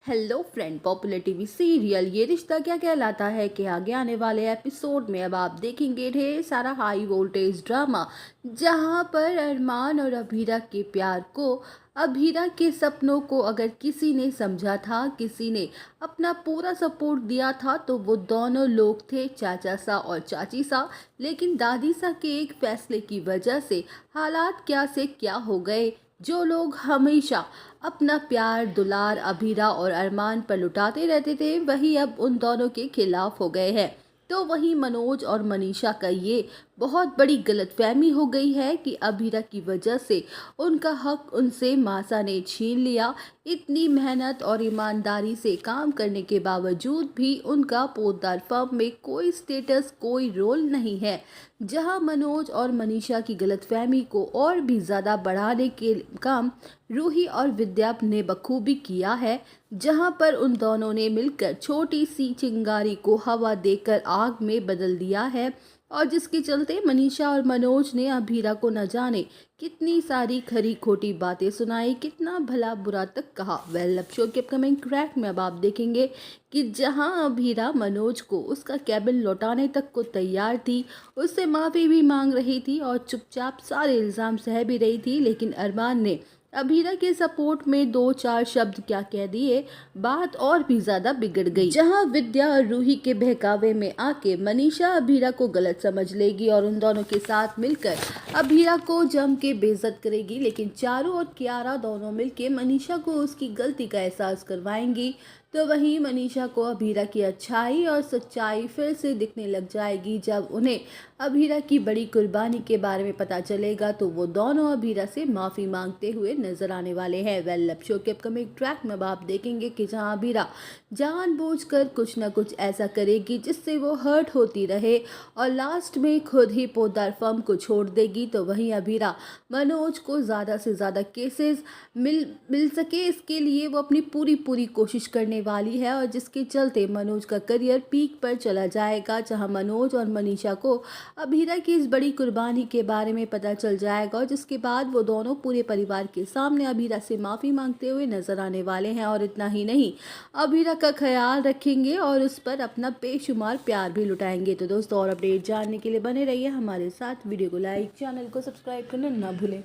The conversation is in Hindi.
Hello friend, popular TV serial ये रिश्ता क्या कहलाता है कि आगे आने वाले एपिसोड में अब आप देखेंगे ढेर सारा हाई वोल्टेज ड्रामा, जहां पर अरमान और अभीरा के प्यार को, अभीरा के सपनों को अगर किसी ने समझा था, किसी ने अपना पूरा सपोर्ट दिया था तो वो दोनों लोग थे, चाचा सा और चाची सा। लेकिन दादी सा के एक फैसले की वजह से हालात क्या से क्या हो गए। जो लोग हमेशा अपना प्यार दुलार अभीरा और अरमान पर लुटाते रहते थे, वही अब उन दोनों के खिलाफ हो गए हैं। तो वहीं मनोज और मनीषा का ये बहुत बड़ी गलतफहमी हो गई है कि अभीरा की वजह से उनका हक उनसे मासा ने छीन लिया। इतनी मेहनत और ईमानदारी से काम करने के बावजूद भी उनका पोद्दार फर्म में कोई स्टेटस, कोई रोल नहीं है। जहां मनोज और मनीषा की गलतफहमी को और भी ज़्यादा बढ़ाने के काम रूही और विद्या ने बखूबी किया है, जहां पर उन दोनों ने मिलकर छोटी सी चिंगारी को हवा देकर आग में बदल दिया है, और जिसके चलते मनीषा और मनोज ने अभीरा को न जाने कितनी सारी खरी खोटी बातें सुनाई, कितना भला बुरा तक कहा। वेल, अब शो के अपकमिंग ट्रैक में अब आप देखेंगे कि जहां अभीरा मनोज को उसका कैबिन लौटाने तक को तैयार थी, उससे माफ़ी भी मांग रही थी और चुपचाप सारे इल्ज़ाम सह भी रही थी, लेकिन अरमान ने अभीरा के सपोर्ट में दो चार शब्द क्या कह दिए, बात और भी ज्यादा बिगड़ गई। जहां विद्या और रूही के बहकावे में आके मनीषा अभीरा को गलत समझ लेगी और उन दोनों के साथ मिलकर अभीरा को जम के बेइज्जत करेगी, लेकिन चारू और कियारा दोनों मिलके मनीषा को उसकी गलती का एहसास करवाएंगी। तो वहीं मनीषा को अभीरा की अच्छाई और सच्चाई फिर से दिखने लग जाएगी। जब उन्हें अभीरा की बड़ी कुर्बानी के बारे में पता चलेगा तो वो दोनों अभीरा से माफ़ी मांगते हुए नजर आने वाले हैं। वेल, अब शो के अपकमिंग ट्रैक में अब आप देखेंगे कि जहां अभीरा जानबूझकर कुछ न कुछ ऐसा करेगी जिससे वो हर्ट होती रहे और लास्ट में खुद ही पोद्दार फर्म को छोड़ देगी, तो वहीं अभीरा मनोज को ज़्यादा से ज़्यादा केसेस मिल सके, इसके लिए वो अपनी पूरी कोशिश करने वाली है, और जिसके चलते मनोज का करियर पीक पर चला जाएगा। जहां मनोज और मनीषा को अभीरा की इस बड़ी कुर्बानी के बारे में पता चल जाएगा, और जिसके बाद वो दोनों पूरे परिवार के सामने अभीरा से माफ़ी मांगते हुए नजर आने वाले हैं। और इतना ही नहीं, अभीरा का ख्याल रखेंगे और उस पर अपना बेशुमार प्यार भी लुटाएंगे। तो दोस्तों, और अपडेट जानने के लिए बने रहिए हमारे साथ। वीडियो को लाइक, चैनल को सब्सक्राइब करना ना भूलें।